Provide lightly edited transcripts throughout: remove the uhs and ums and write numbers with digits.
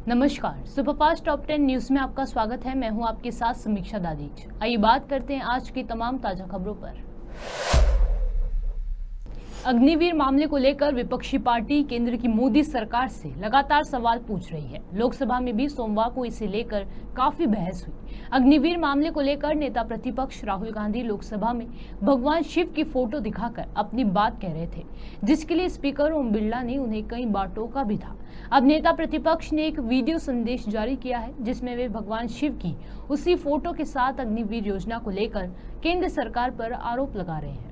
नमस्कार, superfast top 10 news में आपका स्वागत है। मैं हूं आपके साथ समीक्षा दादीज। आइए बात करते हैं आज की तमाम ताजा खबरों पर। अग्निवीर मामले को लेकर विपक्षी पार्टी केंद्र की मोदी सरकार से लगातार सवाल पूछ रही है। लोकसभा में भी सोमवार को इसे लेकर काफी बहस हुई। अग्निवीर मामले को लेकर नेता प्रतिपक्ष राहुल गांधी लोकसभा में भगवान शिव की फोटो दिखाकर अपनी बात कह रहे थे, जिसके लिए स्पीकर ओम बिरला ने उन्हें कई बार टोका भी था। अब नेता प्रतिपक्ष ने एक वीडियो संदेश जारी किया है, जिसमें वे भगवान शिव की उसी फोटो के साथ अग्निवीर योजना को लेकर केंद्र सरकार पर आरोप लगा रहे हैं।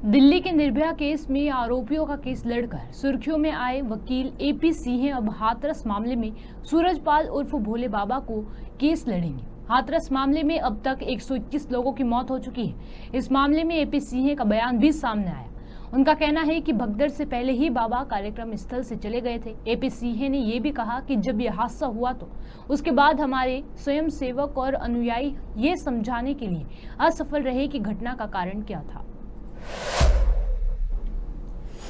दिल्ली के निर्भया केस में आरोपियों का केस लड़कर सुर्खियों में आए वकील एपी सिंह अब हाथरस मामले में सूरजपाल उर्फ भोले बाबा को केस लड़ेंगे। हाथरस मामले में अब तक 121 लोगों की मौत हो चुकी है। इस मामले में एपी सिंह का बयान भी सामने आया। उनका कहना है कि भगदड़ से पहले ही बाबा कार्यक्रम स्थल से चले गए थे। एपी सिंह ने यह भी कहा कि जब यह हादसा हुआ तो उसके बाद हमारे स्वयंसेवक और अनुयायी ये समझाने के लिए असफल रहे कि घटना का कारण क्या था।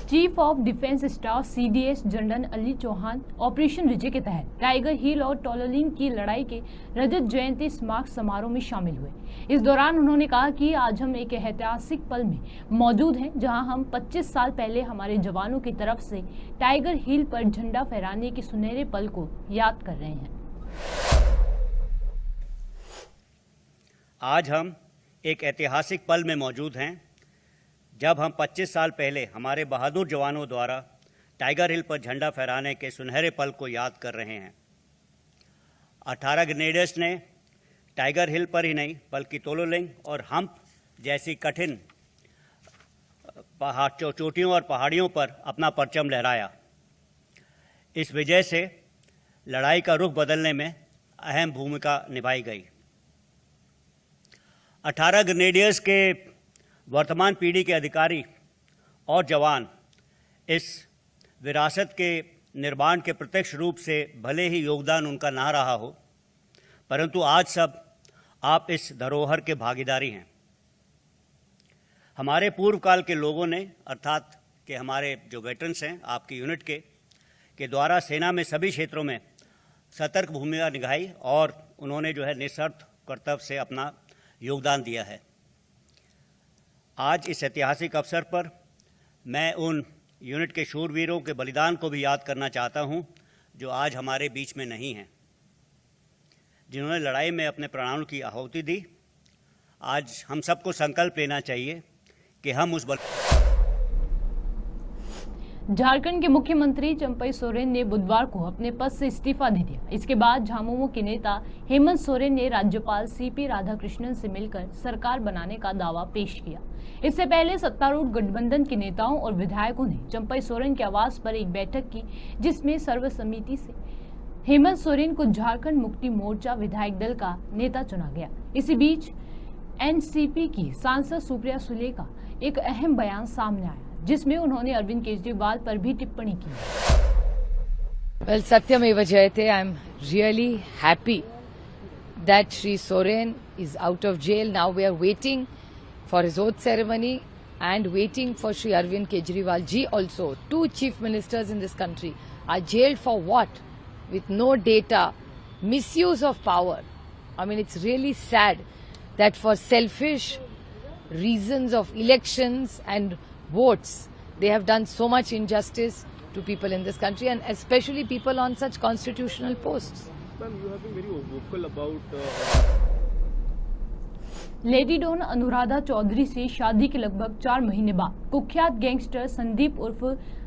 Chief of defence staff CDS general Ali Chauhan operation Vijay के तहत टाइगर हिल और टोलोलिंग की लड़ाई के रजत जयंती स्मारक समारोह में शामिल हुए। इस दौरान उन्होंने कहा कि आज हम एक ऐतिहासिक पल में मौजूद हैं, जहां हम 25 साल पहले हमारे जवानों की तरफ से टाइगर हिल पर झंडा फहराने के सुनहरे पल को याद कर रहे हैं। आज हम एक ऐतिहासिक पल में मौजूद हैं, जब हम 25 साल पहले हमारे बहादुर जवानों द्वारा टाइगर हिल पर झंडा फहराने के सुनहरे पल को याद कर रहे हैं। 18 ग्रेनेडर्स ने टाइगर हिल पर ही नहीं बल्कि तोलोलिंग और हम्प जैसी कठिन चोटियों और पहाड़ियों पर अपना परचम लहराया। इस विजय से लड़ाई का रुख बदलने में अहम भूमिका निभाई गई। 18 ग्रेनेडियर्स के वर्तमान पीढ़ी के अधिकारी और जवान इस विरासत के निर्माण के प्रत्यक्ष रूप से भले ही योगदान उनका ना रहा हो, परंतु आज सब आप इस धरोहर के भागीदारी हैं। हमारे पूर्व काल के लोगों ने, अर्थात कि हमारे जो वेटरन्स हैं आपकी यूनिट के द्वारा सेना में सभी क्षेत्रों में सतर्क भूमिका निभाई और उन्होंने जो है निस्वार्थ कर्तव्य से अपना योगदान दिया है। आज इस ऐतिहासिक अवसर पर मैं उन यूनिट के शूरवीरों के बलिदान को भी याद करना चाहता हूं, जो आज हमारे बीच में नहीं हैं, जिन्होंने लड़ाई में अपने प्राणों की आहुति दी। आज हम सबको संकल्प लेना चाहिए कि हम उस झारखंड के मुख्यमंत्री चंपई सोरेन ने बुधवार को अपने पद से इस्तीफा दे दिया। इसके बाद झामुमो के नेता हेमंत सोरेन ने राज्यपाल सीपी राधाकृष्णन से मिलकर सरकार बनाने का दावा पेश किया। इससे पहले सत्तारूढ़ गठबंधन के नेताओं और विधायकों ने चंपई सोरेन के आवास पर एक बैठक की, जिसमें सर्वसम्मति से हेमंत सोरेन को झारखंड मुक्ति मोर्चा विधायक दल का नेता चुना गया। इसी बीच एनसीपी की सांसद सुप्रिया सुले का एक अहम बयान सामने आया, जिसमें उन्होंने अरविंद केजरीवाल पर भी टिप्पणी की। Well, Satyameva Jayate, I'm really happy that Shri Soren is out of jail. Now we are waiting for his oath ceremony and waiting for Shri Arvind Kejriwal ji also. Two chief ministers in this country are jailed for what? With no data, misuse of power. I mean, it's really sad that for selfish reasons of elections and votes, they have done so much injustice to people in this country, and especially people on such constitutional posts. Ma'am, you have been very vocal about lady don Anuradha Chaudhary से शादी के लगभग 4 महीने बाद कुख्यात gangster Sandeep उर्फ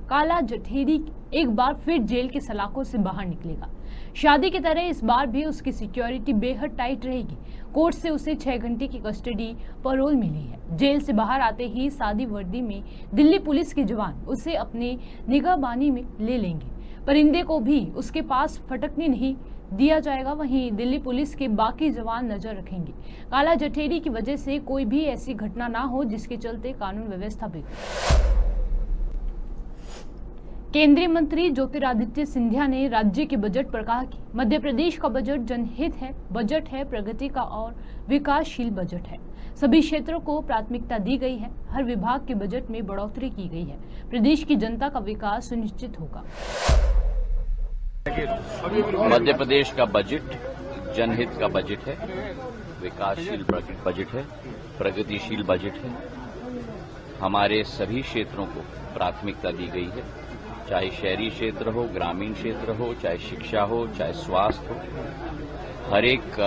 काला जठेरी एक बार फिर जेल के सलाखों से बाहर निकलेगा। शादी की तरह इस बार भी उसकी सिक्योरिटी बेहद टाइट रहेगी। कोर्ट से उसे 6 घंटे की कस्टडी पैरोल मिली है। जेल से बाहर आते ही सादी वर्दी में दिल्ली पुलिस के जवान उसे अपने निगाहबानी में ले लेंगे। परिंदे को भी उसके पास फटकने नहीं दिया जाएगा। वहीं दिल्ली पुलिस के बाकी जवान नजर रखेंगे, काला जठेरी की वजह से कोई भी ऐसी घटना ना हो जिसके चलते कानून व्यवस्था बिगड़े। केंद्रीय मंत्री ज्योतिरादित्य सिंधिया ने राज्य के बजट पर कहा कि मध्य प्रदेश का बजट जनहित है, बजट है प्रगति का और विकासशील बजट है। सभी क्षेत्रों को प्राथमिकता दी गई है। हर विभाग के बजट में बढ़ोतरी की गई है। प्रदेश की जनता का विकास सुनिश्चित होगा। मध्य प्रदेश का बजट जनहित का बजट है, विकासशील बजट है, प्रगतिशील बजट है। हमारे सभी क्षेत्रों को प्राथमिकता दी गई है, चाहे शहरी क्षेत्र हो, ग्रामीण क्षेत्र हो, चाहे शिक्षा हो, चाहे स्वास्थ्य हो। हर एक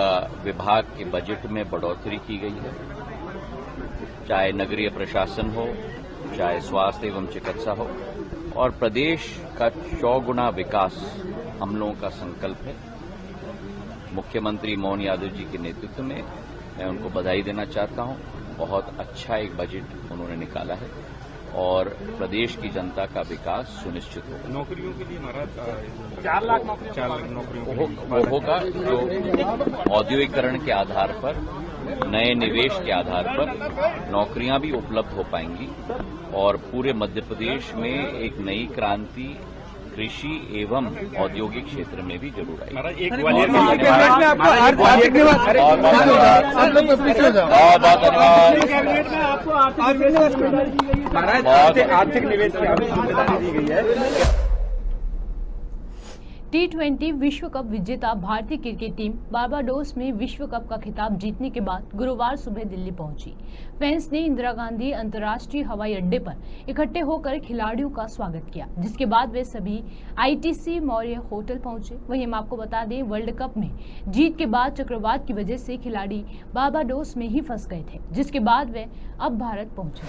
विभाग के बजट में बढ़ोतरी की गई है, चाहे नगरीय प्रशासन हो, चाहे स्वास्थ्य एवं चिकित्सा हो। और प्रदेश का 100 गुना विकास हम लोगों का संकल्प है। मुख्यमंत्री मोहन यादव जी के नेतृत्व में मैं उनको बधाई देना चाहता हूं। बहुत अच्छा एक बजट उन्होंने निकाला है और प्रदेश की जनता का विकास सुनिश्चित होगा। नौकरियों के लिए महाराज 4 लाख नौकरियों वो होगा जो औद्योगिकरण के आधार पर, नए निवेश के आधार पर नौकरियां भी उपलब्ध हो पाएंगी और पूरे मध्य प्रदेश में एक नई क्रांति कृषि एवं औद्योगिक क्षेत्र में भी जरूर आएगी। आर्थिक निवेश की जिम्मेदारी दी गई है। T20 विश्व कप विजेता भारतीय क्रिकेट टीम बारबाडोस में विश्व कप का खिताब जीतने के बाद गुरुवार सुबह दिल्ली पहुंची। फैंस ने इंदिरा गांधी अंतर्राष्ट्रीय हवाई अड्डे पर इकट्ठे होकर खिलाड़ियों का स्वागत किया, जिसके बाद वे सभी ITC मौर्य होटल पहुंचे। वहीं हम आपको बता दें, वर्ल्ड कप में जीत के बाद चक्रवात की वजह से खिलाड़ी बारबाडोस में ही फंस गए थे, जिसके बाद वे अब भारत पहुंचे।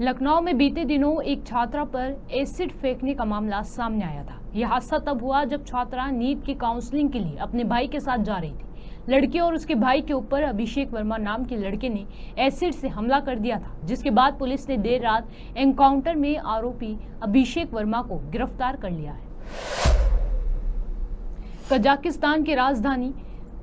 लखनऊ में बीते दिनों एक छात्रा पर एसिड फेंकने का मामला सामने आया था। यह हादसा तब हुआ जब छात्रा नीट की काउंसलिंग के लिए अपने भाई के साथ जा रही थी। लड़की और उसके भाई के ऊपर अभिषेक वर्मा नाम के लड़के ने एसिड से हमला कर दिया था, जिसके बाद पुलिस ने देर रात एनकाउंटर में आरोपी अभिषेक वर्मा को गिरफ्तार कर लिया है। कजाकिस्तान की राजधानी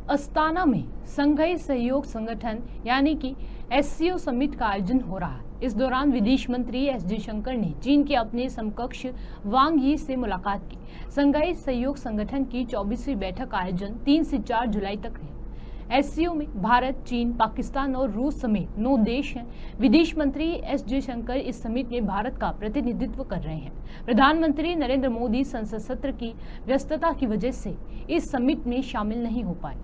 अस्ताना में संघाई सहयोग संगठन यानी कि SCO समिट का आयोजन हो रहा है। इस दौरान विदेश मंत्री S जयशंकर ने चीन के अपने समकक्ष वांग यी से मुलाकात की। संघाई सहयोग संगठन की 24वीं बैठक का आयोजन 3 से 4 जुलाई तक है। SCO में भारत, चीन, पाकिस्तान और रूस समेत 9 देश हैं। विदेश मंत्री S जयशंकर इस समिट में भारत का प्रतिनिधित्व कर रहे हैं। प्रधानमंत्री नरेंद्र मोदी संसद सत्र की व्यस्तता की वजह से इस समिट में शामिल नहीं हो पाए।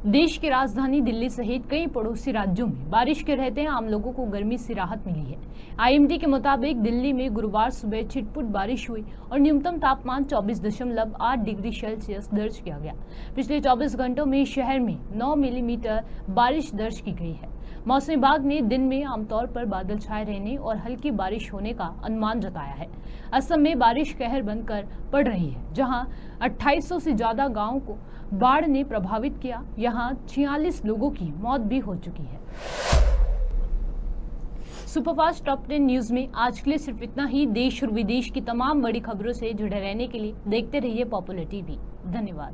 देश की राजधानी दिल्ली सहित कई पड़ोसी राज्यों में बारिश के रहते आम लोगों को गर्मी से राहत मिली है। IMD के मुताबिक दिल्ली में गुरुवार सुबह छिटपुट बारिश हुई और न्यूनतम तापमान 24.8 डिग्री सेल्सियस दर्ज किया गया। पिछले 24 घंटों में शहर में 9 मिलीमीटर बारिश दर्ज की गई है। मौसम विभाग ने दिन में आमतौर पर बादल छाए रहने और हल्की बारिश होने का अनुमान जताया है। असम में बारिश कहर बनकर पड़ रही है, जहां 2800 से ज्यादा गांवों को बाढ़ ने प्रभावित किया। यहां 46 लोगों की मौत भी हो चुकी है। सुपरफास्ट टॉप 10 न्यूज में आज के लिए सिर्फ इतना ही। देश और विदेश की तमाम बड़ी खबरों से जुड़े रहने के लिए देखते रहिए पॉपुलर टीवी। धन्यवाद।